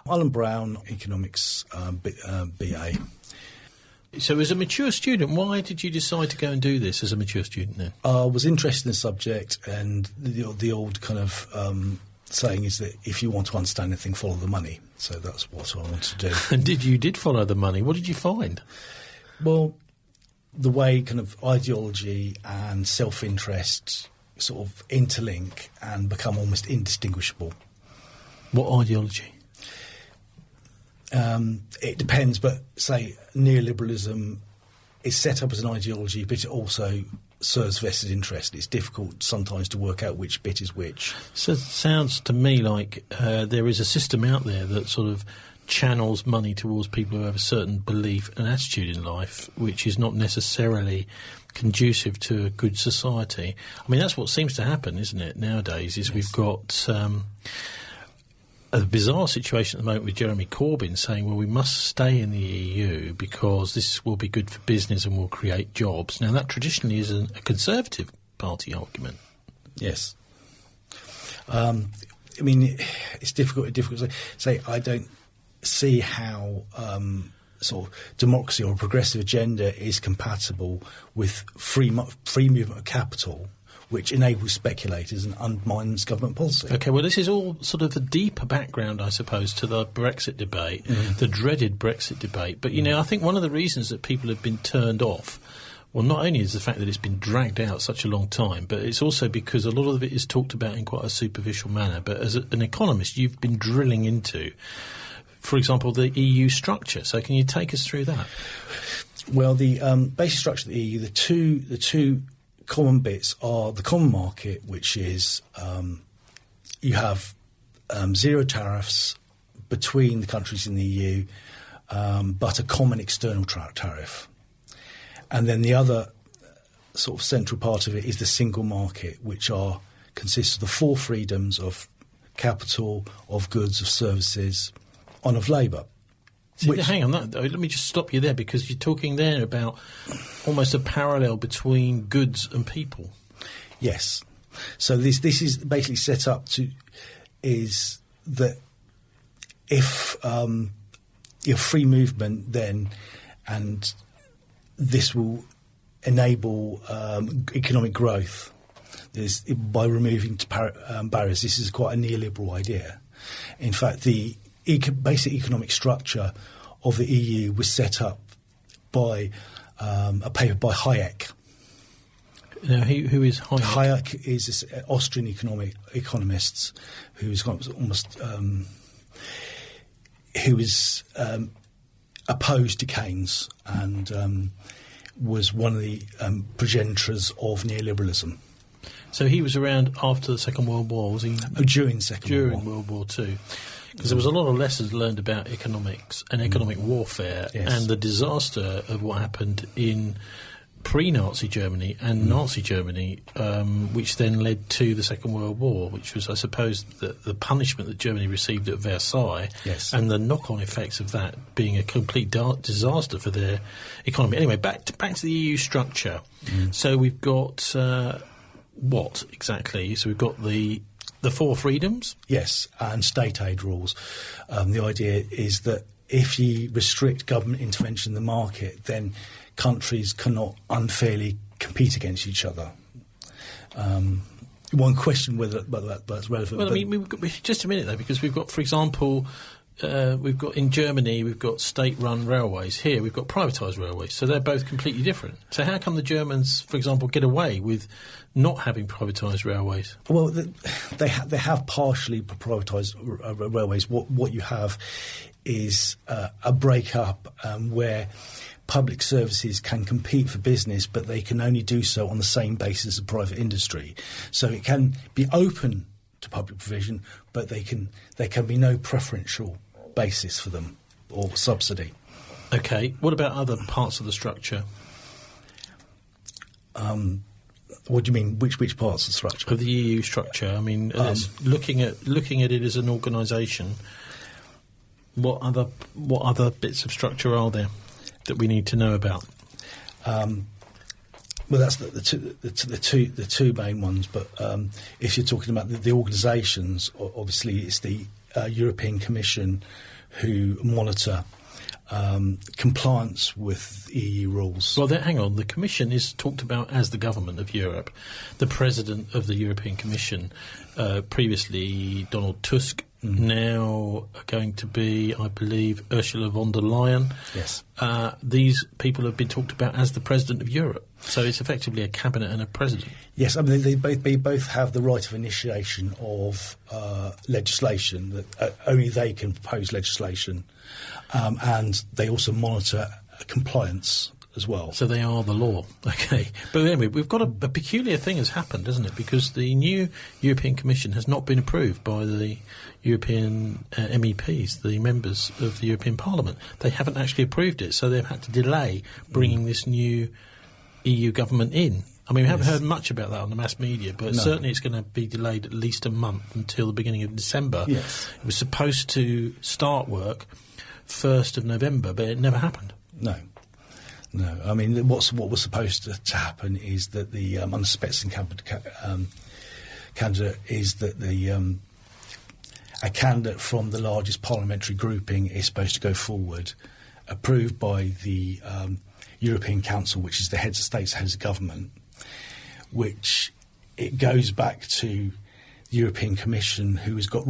Alan Brown, economics BA. So as a mature student, why did you decide to go and do this as a mature student then? I was interested in the subject, and the old kind of saying is that if you want to understand anything, follow the money. So that's what I wanted to do. And you did follow the money. What did you find? Well, the way kind of ideology and self-interest sort of interlink and become almost indistinguishable. What ideology? It depends, but say neoliberalism is set up as an ideology, but it also serves vested interest. It's difficult sometimes to work out which bit is which. So it sounds to me like there is a system out there that sort of channels money towards people who have a certain belief and attitude in life, which is not necessarily conducive to a good society. I mean, that's what seems to happen, isn't it, nowadays, is yes. We've got a bizarre situation at the moment with Jeremy Corbyn saying, well, we must stay in the EU because this will be good for business and will create jobs. Now, that traditionally is a Conservative Party argument. Yes. I mean, it's difficult to say. I don't see how sort of democracy or a progressive agenda is compatible with free movement of capital, which enables speculators and undermines government policy. OK, well, this is all sort of the deeper background, I suppose, to the Brexit debate, the dreaded Brexit debate. But, you know, I think one of the reasons that people have been turned off, well, not only is the fact that it's been dragged out such a long time, but it's also because a lot of it is talked about in quite a superficial manner. But as an economist, you've been drilling into, for example, the EU structure. So can you take us through that? Well, the basic structure of the EU, the two common bits are the common market, which is you have zero tariffs between the countries in the EU, but a common external tariff. And then the other sort of central part of it is the single market, which consists of the four freedoms of capital, of goods, of services, and of labour. Hang on, let me just stop you there, because you're talking there about almost a parallel between goods and people. Yes. So this is basically set up is that if you have free movement then, and this will enable economic growth by removing barriers. This is quite a neoliberal idea. In fact, the basic economic structure of the EU was set up by a paper by Hayek. Now, who is Hayek? Hayek is an Austrian economist who's almost who was opposed to Keynes and was one of the progenitors of neoliberalism. So he was around after the Second World War, was he? During the Second World War. During World War II. Because there was a lot of lessons learned about economics and economic warfare, yes, and the disaster of what happened in pre-Nazi Germany and Nazi Germany, which then led to the Second World War, which was, I suppose, the punishment that Germany received at Versailles, yes, and the knock-on effects of that being a complete disaster for their economy. Anyway, back to the EU structure. So we've got what exactly? So we've got the four freedoms? Yes, and state aid rules. The idea is that if you restrict government intervention in the market, then countries cannot unfairly compete against each other. One question whether that's relevant. Well, I mean, just a minute though, because we've got, for example, we've got in Germany, we've got state-run railways. Here, we've got privatised railways. So they're both completely different. So how come the Germans, for example, get away with not having privatised railways? Well, they have partially privatised railways. What you have is a break-up where public services can compete for business, but they can only do so on the same basis as private industry. So it can be open to public provision, but there can be no preferential basis for them or subsidy. Okay. What about other parts of the structure? What do you mean? Which parts of the structure? Of the EU structure. I mean, looking at it as an organisation, what other bits of structure are there that we need to know about? Well, that's the two main ones. But if you're talking about the organisations, obviously it's the European Commission who monitor compliance with EU rules. Well, hang on. The Commission is talked about as the government of Europe. The President of the European Commission, previously Donald Tusk, now going to be, I believe, Ursula von der Leyen. Yes. These people have been talked about as the President of Europe. So it's effectively a cabinet and a president. Yes, I mean, they both have the right of initiation of legislation. That only they can propose legislation. And they also monitor compliance as well. So they are the law. Okay. But anyway, we've got a peculiar thing has happened, hasn't it? Because the new European Commission has not been approved by the European MEPs, the members of the European Parliament. They haven't actually approved it, so they've had to delay bringing this new EU government in. I mean, we haven't heard much about that on the mass media, but certainly it's going to be delayed at least a month until the beginning of December. Yes. It was supposed to start work 1st of November, but it never happened. No. I mean, what was supposed to happen is that the under candidate is that a candidate from the largest parliamentary grouping is supposed to go forward, approved by the European Council, which is the heads of states, heads of government, which it goes back to the European Commission, who has got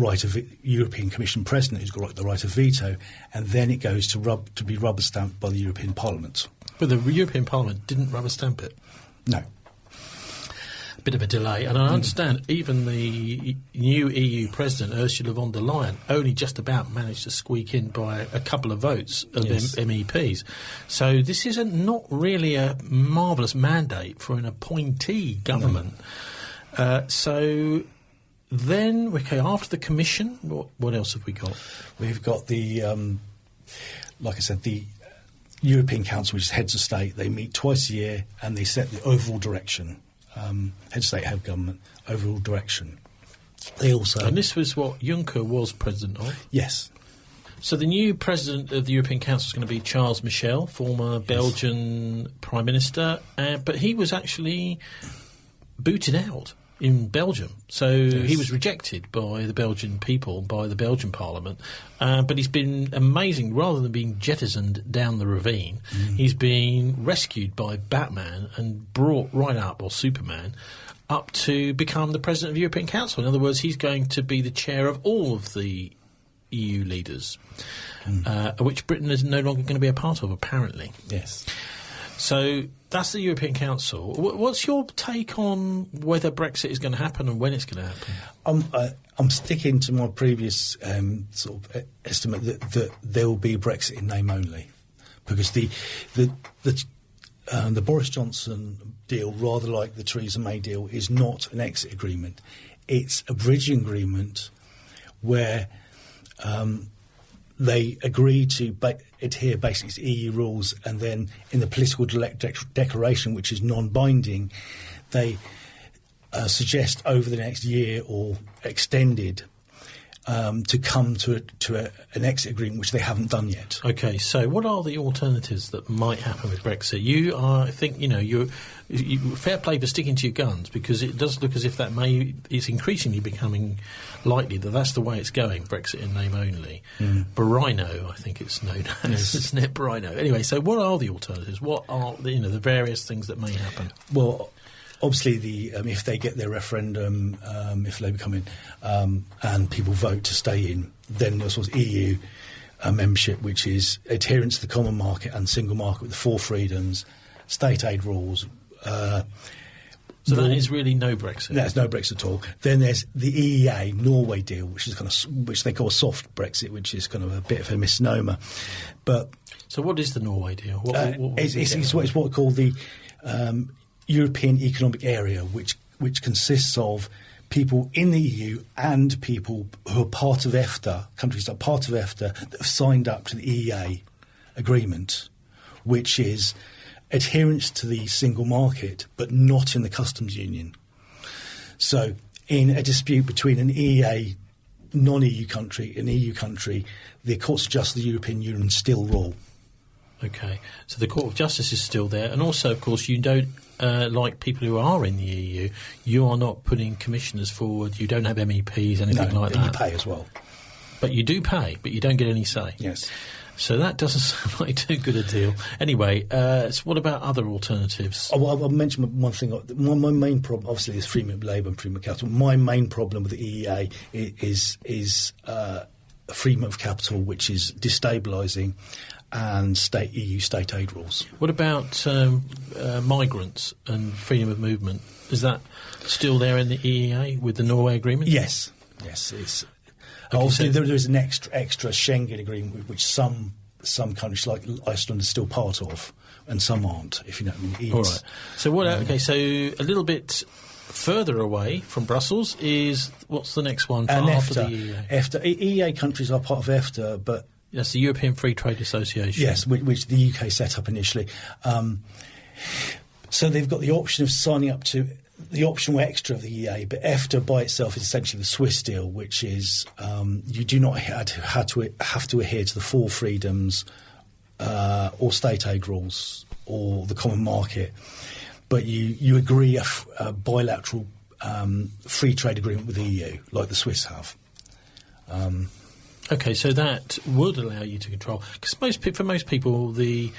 European Commission President, who's got the right of veto, and then it goes to be rubber stamped by the European Parliament. But the European Parliament didn't rubber stamp it. No. A bit of a delay. And I understand even the new EU President, Ursula von der Leyen, only just about managed to squeak in by a couple of votes of MEPs. So this is not really a marvellous mandate for an appointee government. No. So then, after the Commission, what else have we got? We've got the, like I said, the European Council, which is heads of state. They meet twice a year and they set the overall direction. Head of state, head of government, overall direction. They also... And this was what Juncker was president of? Yes. So the new president of the European Council is going to be Charles Michel, former Belgian Prime Minister, but he was actually booted out in Belgium. So he was rejected by the Belgian people, by the Belgian Parliament. But he's been amazing. Rather than being jettisoned down the ravine, he's been rescued by Batman and brought right up, or Superman, up to become the president of the European Council. In other words, he's going to be the chair of all of the EU leaders, which Britain is no longer going to be a part of, apparently. Yes. So that's the European Council. What's your take on whether Brexit is going to happen and when it's going to happen? I'm sticking to my previous sort of estimate that there will be Brexit in name only, because the Boris Johnson deal, rather like the Theresa May deal, is not an exit agreement. It's a bridging agreement where they agree to adhere basically to EU rules, and then in the political declaration, which is non-binding, they suggest over the next year or extended to come to an exit agreement, which they haven't done yet. Okay, so what are the alternatives that might happen with Brexit? I think you're fair play for sticking to your guns, because it does look as if it's increasingly becoming likely that that's the way it's going. Brexit in name only. BRINO, I think it's known as, isn't it? BRINO. Anyway, so what are the alternatives? What are the various things that may happen? Well, obviously, if they get their referendum, if Labour come in, and people vote to stay in, then there's EU membership, which is adherence to the common market and single market with the 4 freedoms, state aid rules. So that is really no Brexit. There's no Brexit at all. Then there's the EEA Norway deal, which is which they call soft Brexit, which is kind of a bit of a misnomer. But so, what is the Norway deal? It's what we call the European Economic Area, which consists of people in the EU and people who are part of EFTA, countries that are part of EFTA, that have signed up to the EEA agreement, which is adherence to the single market, but not in the customs union. So in a dispute between an EEA non-EU country and EU country, the Courts of Justice of the European Union still rule. Okay, so the Court of Justice is still there, and also, of course, you don't, like people who are in the EU, you are not putting commissioners forward, you don't have MEPs, anything like that. And you pay as well. But you do pay, but you don't get any say. Yes. So that doesn't sound like too good a deal. Anyway, so what about other alternatives? I'll mention one thing. My main problem, obviously, is freedom of labour and freedom of capital. My main problem with the EEA is freedom of capital, which is destabilising, and EU state aid rules. What about migrants and freedom of movement? Is that still there in the EEA with the Norway Agreement? Yes. It's... Okay, obviously, so there is an extra Schengen agreement which some countries like Iceland are still part of, and some aren't. If you know what I mean. All right. So what? Okay. So a little bit further away from Brussels is what's the next one after the EEA? EFTA. EEA countries are part of EFTA, but that's the European Free Trade Association. Yes, which the UK set up initially. So they've got the option of signing up to the optional extra of the EEA, but EFTA by itself is essentially the Swiss deal, which is you do not have to adhere to the four freedoms or state aid rules or the common market, but you agree a bilateral free trade agreement with the EU, like the Swiss have. Okay, so that would allow you to control, because for most people the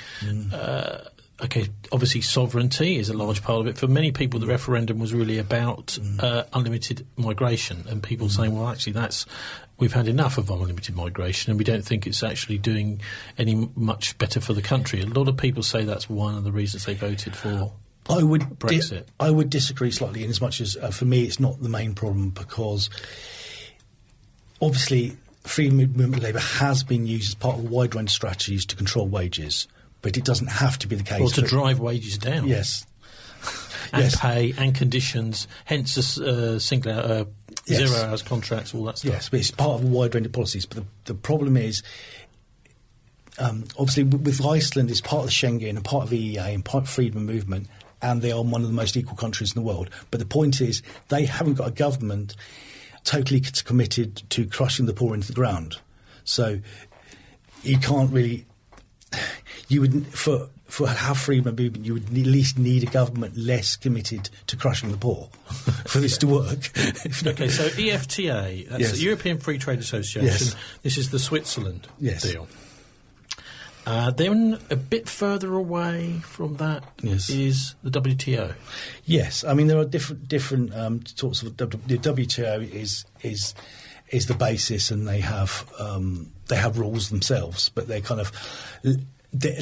okay, obviously sovereignty is a large part of it. For many people, the referendum was really about unlimited migration, and people saying, well, actually, we've had enough of unlimited migration, and we don't think it's actually doing any much better for the country. A lot of people say that's one of the reasons they voted for Brexit. I would disagree slightly, in as much as for me, it's not the main problem, because obviously free movement of labour has been used as part of a wide range of strategies to control wages. But it doesn't have to be the case. Or to drive wages down. Yes. And pay and conditions, hence the single zero hours contracts, all that stuff. Yes, but it's part of a wide range of policies. But the problem is, obviously, with Iceland, it's part of the Schengen and part of the EEA and part of freedom of movement, and they are one of the most equal countries in the world. But the point is, they haven't got a government totally committed to crushing the poor into the ground. So you can't really... You would, for have freedom of movement, you would at least need a government less committed to crushing the poor for this to work. Okay, so EFTA, that's the European Free Trade Association. Yes. This is the Switzerland deal. Then a bit further away from that is the WTO. Yes, I mean there are different sorts of the WTO is the basis, and they have rules themselves, but they're kind of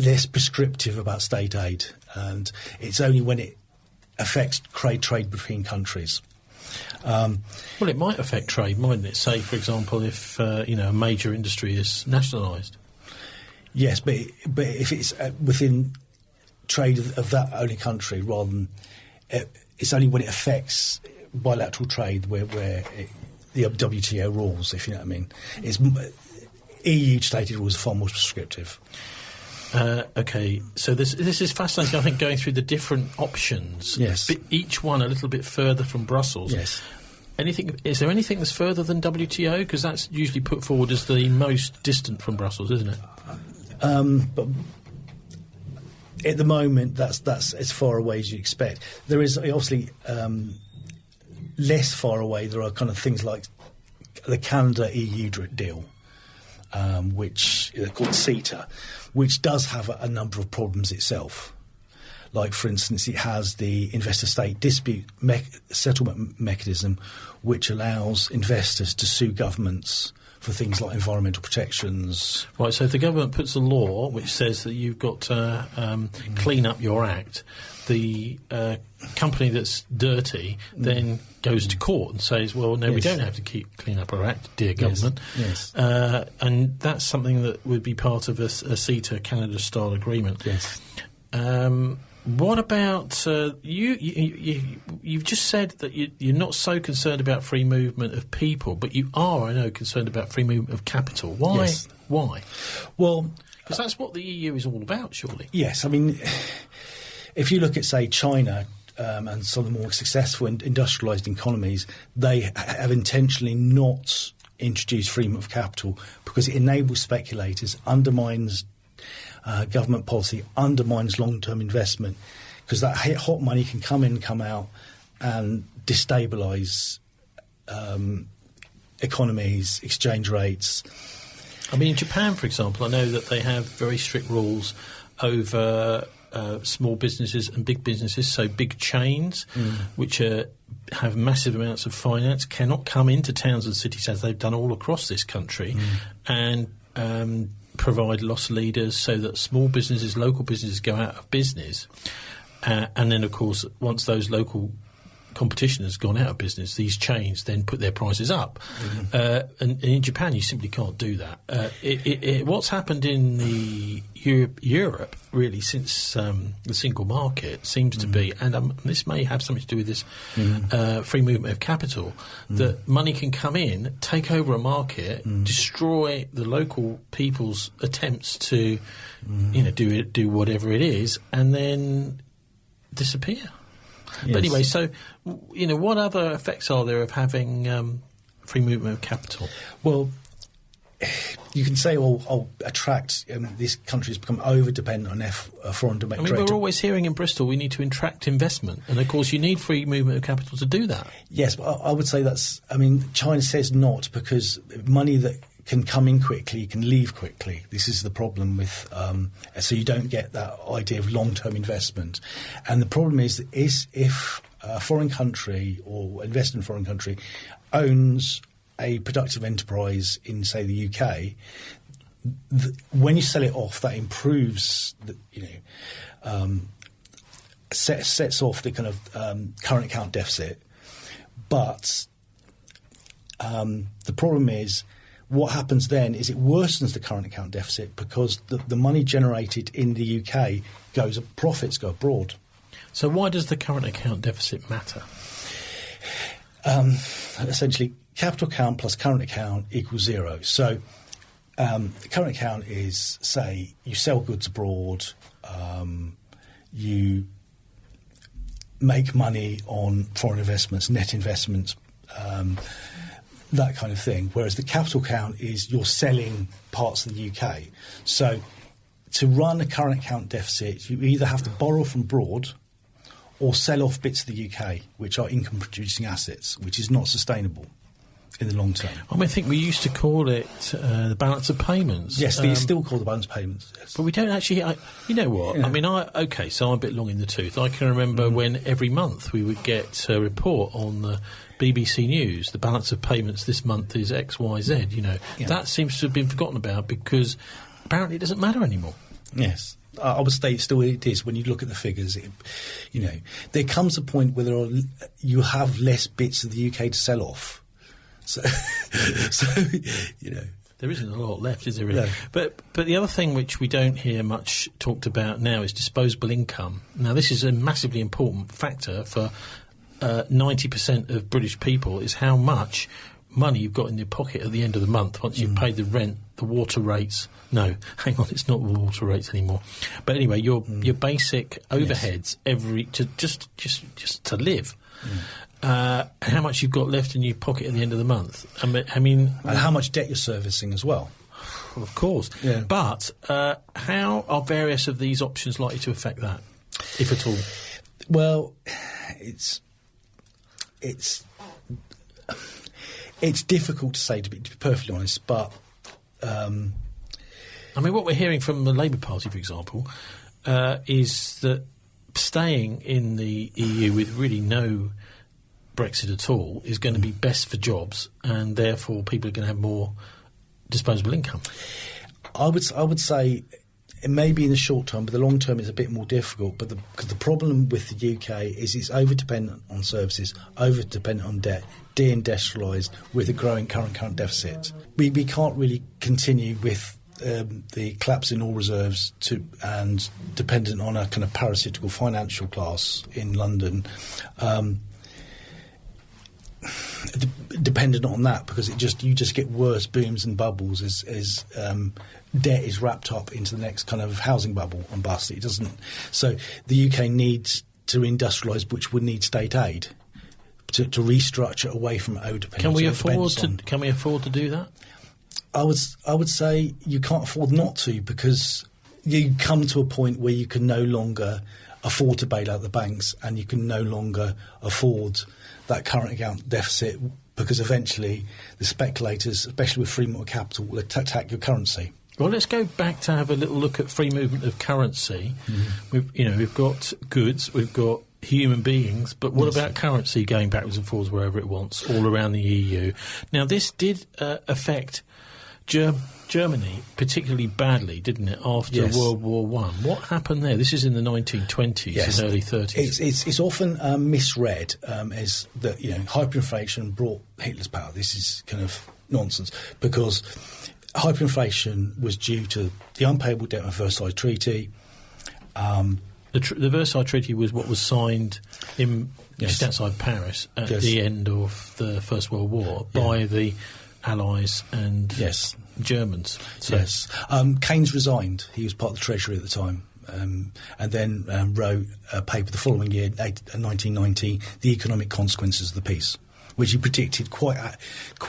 less prescriptive about state aid, and it's only when it affects trade between countries. Well, it might affect trade, mightn't it? Say, for example, if a major industry is nationalised. Yes, but if it's within trade of that only country, rather than it's only when it affects bilateral trade where the WTO rules, if you know what I mean. It's EU stated rules are far more prescriptive. Okay, so this is fascinating. I think going through the different options, each one a little bit further from Brussels. Yes. Is there anything that's further than WTO? Because that's usually put forward as the most distant from Brussels, isn't it? But at the moment, that's as far away as you expect. There is obviously less far away. There are kind of things like the Canada-EU deal, which they're called CETA, which does have a number of problems itself. Like, for instance, it has the investor-state dispute settlement mechanism, which allows investors to sue governments for things like environmental protections. Right, so if the government puts a law which says that you've got to clean up your act, the company that's dirty then goes to court and says, well, no, we don't have to clean up our act, dear government. Yes. And that's something that would be part of a CETA Canada-style agreement. Yes. What about you've just said that you're not so concerned about free movement of people, but you are, I know, concerned about free movement of capital. Why? Yes. Why? Well, because that's what the EU is all about, surely. Yes, I mean, if you look at, say, China and some of the more successful industrialised economies, they have intentionally not introduced free movement of capital because it enables speculators, undermines government policy, undermines long-term investment, because that hot money can come in, come out, and destabilise economies, exchange rates. I mean, in Japan, for example, I know that they have very strict rules over small businesses and big businesses. So big chains, which have massive amounts of finance, cannot come into towns and cities, as they've done all across this country, and provide loss leaders so that small businesses, local businesses go out of business. And then, of course, once those local competition has gone out of business, these chains then put their prices up. And in Japan, you simply can't do that. What's happened in the Europe, really, since the single market seems to be, and this may have something to do with this free movement of capital, that money can come in, take over a market, destroy the local people's attempts to, do whatever it is, and then disappear. Yes. But anyway, so, what other effects are there of having free movement of capital? Well, you can say, I'll attract, these countries become over-dependent on foreign direct trade. We're always hearing in Bristol we need to attract investment. And, of course, you need free movement of capital to do that. Yes, but I would say China says not, because money that can come in quickly, can leave quickly. This is the problem with, so you don't get that idea of long-term investment. And the problem is that if a foreign country or investor in a foreign country owns a productive enterprise in, say, the UK, when you sell it off, that improves, sets off the kind of current account deficit. But the problem is, what happens then is it worsens the current account deficit, because the money generated in the UK profits go abroad. So why does the current account deficit matter? Essentially, capital account plus current account equals zero. So the current account is, say, you sell goods abroad, you make money on foreign investments, net investments, that kind of thing, whereas the capital account is you're selling parts of the UK. So to run a current account deficit, you either have to borrow from abroad or sell off bits of the UK, which are income-producing assets, which is not sustainable in the long term. I think we used to call it the balance of payments. Yes, it's still called the balance of payments. Yes. But we don't actually... you know what? Yeah. So I'm a bit long in the tooth. I can remember when every month we would get a report on the BBC News, the balance of payments this month is X, Y, Z. That seems to have been forgotten about, because apparently it doesn't matter anymore. Yes. I would say still it is. When you look at the figures, there comes a point where you have less bits of the UK to sell off. So there isn't a lot left, is there really? No. But the other thing which we don't hear much talked about now is disposable income. Now, this is a massively important factor for 90% of British people, is how much money you've got in your pocket at the end of the month once you've paid the rent, the water rates. No, hang on, it's not the water rates anymore. But anyway, your basic overheads just to live. How much you've got left in your pocket at the end of the month. And how much debt you're servicing as well. Well, of course. Yeah. But how are various of these options likely to affect that, if at all? Well, it's difficult to say, to be perfectly honest, but... what we're hearing from the Labour Party, for example, is that staying in the EU with really no Brexit at all is going to be best for jobs, and therefore people are going to have more disposable income. I would say it may be in the short term, but the long term is a bit more difficult. But because the problem with the UK is it's over-dependent on services, over-dependent on debt, deindustrialised with a growing current deficit. We can't really continue with the collapse in oil reserves and dependent on a kind of parasitical financial class in London. Dependent on that, because you just get worse booms and bubbles as debt is wrapped up into the next kind of housing bubble and bust. It doesn't. So the UK needs to industrialise, which would need state aid to restructure away from overdependence. Can we afford to do that? I would say you can't afford not to, because you come to a point where you can no longer afford to bail out the banks, and you can no longer afford that current account deficit because eventually the speculators, especially with free movement of capital, will attack your currency. Well, let's go back to have a little look at free movement of currency. We've got goods, we've got human beings, but what about currency going backwards and forwards wherever it wants, all around the EU? Now, this did affect Germany particularly badly, didn't it, after World War I? What happened there? This is in the 1920s and early 30s. It's often misread as that hyperinflation brought Hitler's power. This is kind of nonsense, because hyperinflation was due to the unpayable debt of the Versailles Treaty. The Versailles Treaty was what was signed just outside Paris at the end of the First World War by the Allies and Germans. So. Keynes resigned. He was part of the Treasury at the time. And then wrote a paper the following year, 1990, The Economic Consequences of the Peace, which he predicted quite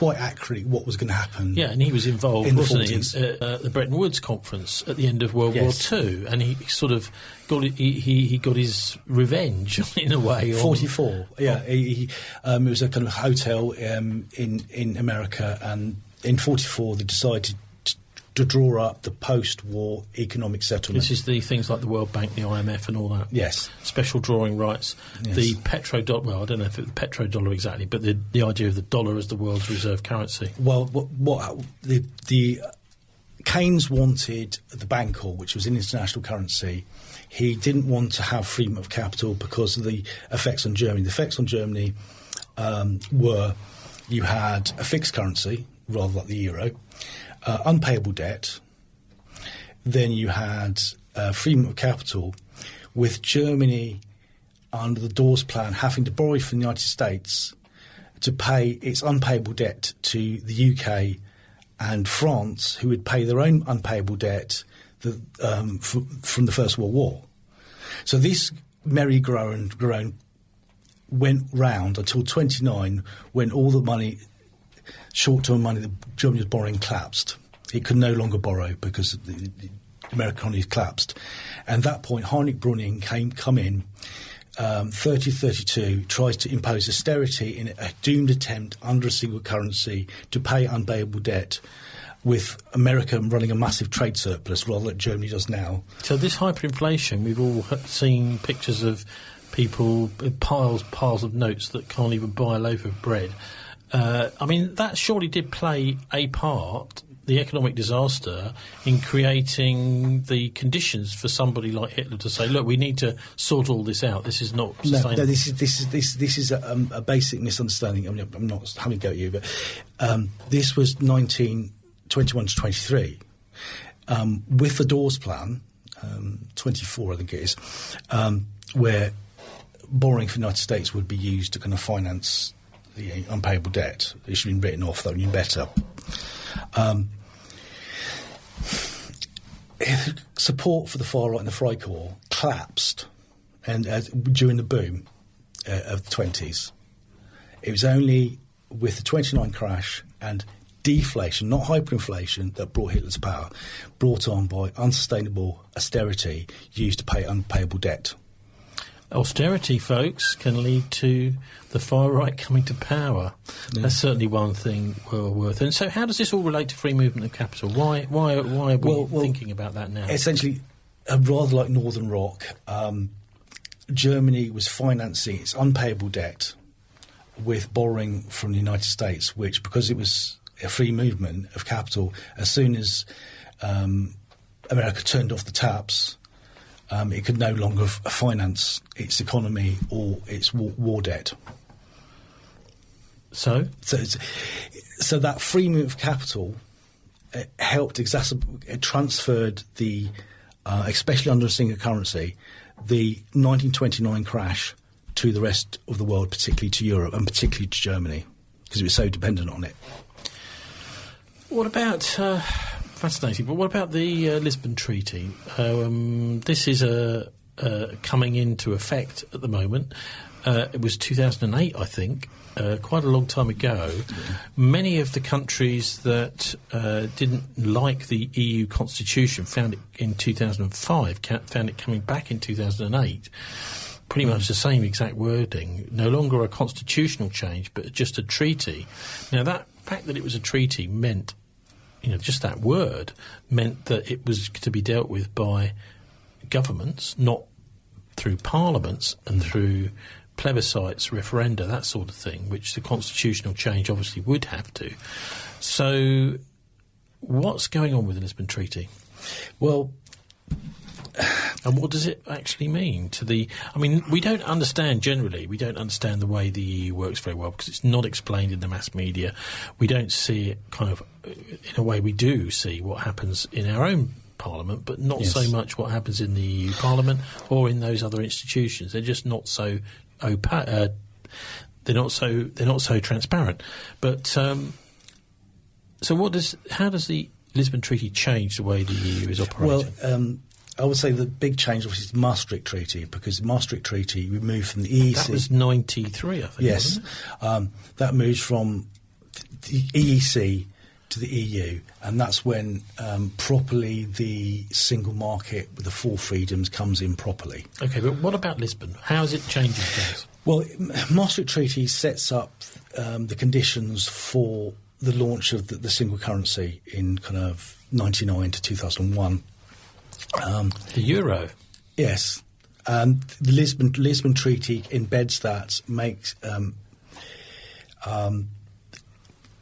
accurately what was going to happen. Yeah, and he was involved, wasn't he, in the Bretton Woods conference at the end of World War II, and he sort of he got his revenge in a way. 44, it was a kind of hotel in America, and in 44 they decided to draw up the post-war economic settlement. This is the things like the World Bank, the IMF and all that. Yes. Special drawing rights. Yes. The petrodollar, well, I don't know if it's the petrodollar exactly, but the idea of the dollar as the world's reserve currency. Well, the Keynes wanted the Bankor, which was an international currency. He didn't want to have freedom of capital because of the effects on Germany. The effects on Germany were you had a fixed currency, rather like the euro, unpayable debt, then you had freedom of capital, with Germany under the Dawes Plan having to borrow from the United States to pay its unpayable debt to the UK and France, who would pay their own unpayable debt from the First World War. So this merry-go-round went round until 1929, when all the money, short-term money that Germany was borrowing, collapsed. It could no longer borrow because the American economy collapsed. And at that point, Heinrich Brüning come in, 30-32, tries to impose austerity in a doomed attempt under a single currency to pay unpayable debt, with America running a massive trade surplus rather than Germany does now. So this hyperinflation, we've all seen pictures of people, piles of notes that can't even buy a loaf of bread. I mean, that surely did play a part, the economic disaster, in creating the conditions for somebody like Hitler to say, look, we need to sort all this out. This is not sustainable. No, this is a basic misunderstanding. I mean, I'm not having a go at you, but this was 1921 to 23. With the Dawes Plan, 24 I think it is, where borrowing from the United States would be used to kind of finance the unpayable debt. It should have been written off, that would have been better. Support for the far right and the Freikorps collapsed during the boom of the 20s. It was only with the 29 crash and deflation, not hyperinflation, that brought Hitler's power, brought on by unsustainable austerity used to pay unpayable debt. Austerity, folks, can lead to the far right coming to power. Yeah. That's certainly one thing well worth. And so how does this all relate to free movement of capital? Why are we thinking about that now? Essentially, rather like Northern Rock, Germany was financing its unpayable debt with borrowing from the United States, which, because it was a free movement of capital, as soon as America turned off the taps, it could no longer finance its economy or its war debt. So that free move of capital helped it transferred the, especially under a single currency, the 1929 crash to the rest of the world, particularly to Europe and particularly to Germany, because it was so dependent on it. What about... fascinating, but what about the Lisbon Treaty? This is coming into effect at the moment. It was 2008, I think, quite a long time ago. Yeah. Many of the countries that didn't like the EU constitution found it in 2005, found it coming back in 2008. pretty much the same exact wording, no longer a constitutional change, but just a treaty. Now, that fact that it was a treaty meant, just that word meant that it was to be dealt with by governments, not through parliaments and through plebiscites, referenda, that sort of thing, which the constitutional change obviously would have to. So what's going on with the Lisbon Treaty? Well, and what does it actually mean to the... I mean, we don't understand the way the EU works very well because it's not explained in the mass media. We don't see it kind of... In a way, we do see what happens in our own Parliament, but not so much what happens in the EU Parliament or in those other institutions. They're just not so opaque. They're not so transparent. But so, how does the Lisbon Treaty change the way the EU is operating? Well, I would say the big change obviously is the Maastricht Treaty, because the Maastricht Treaty removed from the EEC. That was 93, I think. Yes, wasn't it? That moves from the EEC to the EU, and that's when properly the single market with the 4 freedoms comes in properly. Okay, but what about Lisbon? How is it changing things? Well, Maastricht Treaty sets up the conditions for the launch of the single currency in kind of 99 to 2001. The euro? Yes. The Lisbon Treaty embeds that, makes...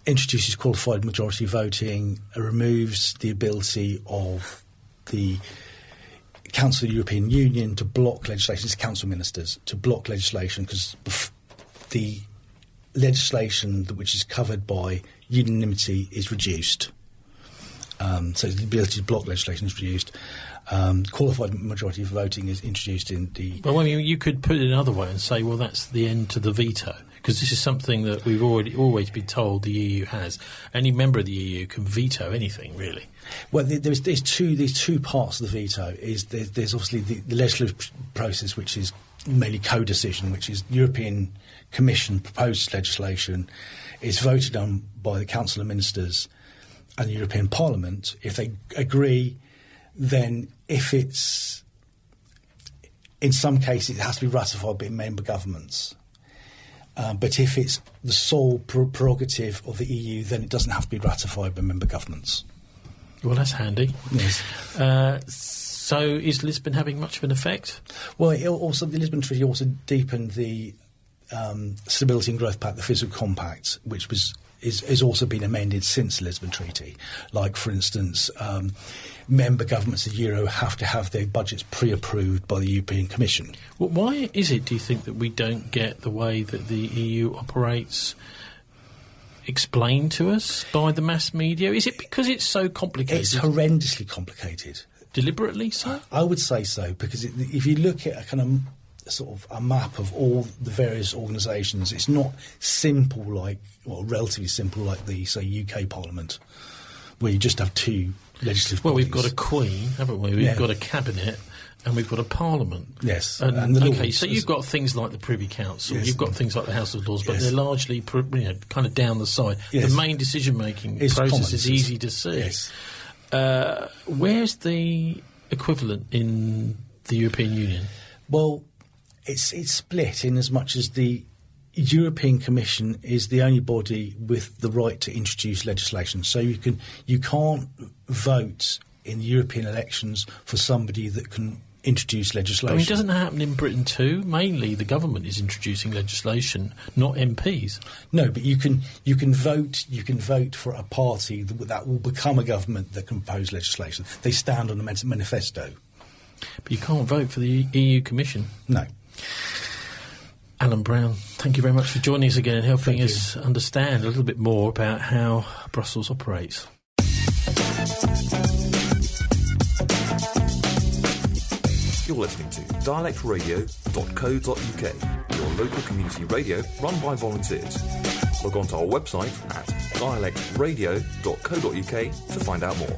introduces qualified majority voting, removes the ability of the Council of the European Union to block legislation. It's Council Ministers to block legislation, because the legislation which is covered by unanimity is reduced. So the ability to block legislation is reduced. Qualified majority voting is introduced in the... Well, I mean, you could put it another way and say, well, that's the end to the veto, because this is something that we've always been told the EU has. Any member of the EU can veto anything, really. Well, there's two parts of the veto. There's obviously the legislative process, which is mainly co-decision, which is European Commission proposed legislation is voted on by the Council of Ministers and the European Parliament. If they agree, then if it's... In some cases, it has to be ratified by member governments. But if it's the sole prerogative of the EU, then it doesn't have to be ratified by member governments. Well, that's handy. Yes. So is Lisbon having much of an effect? Well, the Lisbon Treaty also deepened the Stability and Growth Pact, the Fiscal Compact, which has also been amended since the Lisbon Treaty. Like, for instance, member governments of the Euro have to have their budgets pre-approved by the European Commission. Well, why is it, do you think, that we don't get the way that the EU operates explained to us by the mass media? Is it because it's so complicated? It's horrendously complicated. Deliberately so? I would say so, because if you look at a kind of sort of a map of all the various organisations, it's not simple relatively simple like the, say, UK Parliament, where you just have 2 legislative bodies. We've got a Queen, haven't we? We've got a Cabinet and we've got a Parliament. Yes. And the Lords. So you've got things like the Privy Council, you've got things like the House of Lords, but they're largely kind of down the side. Yes. The main decision-making process is easy to see. Yes. Where's the equivalent in the European Union? Well, it's split in as much as the European Commission is the only body with the right to introduce legislation. So you can't vote in European elections for somebody that can introduce legislation. I mean, doesn't that happen in Britain too? Mainly the government is introducing legislation, not MPs. No, but you can vote. You can vote for a party that will become a government that can propose legislation. They stand on the manifesto. But you can't vote for the EU Commission. No. Alan Brown, thank you very much for joining us again and helping us understand a little bit more about how Brussels operates. You're listening to dialectradio.co.uk, your local community radio run by volunteers. Log on to our website at dialectradio.co.uk to find out more.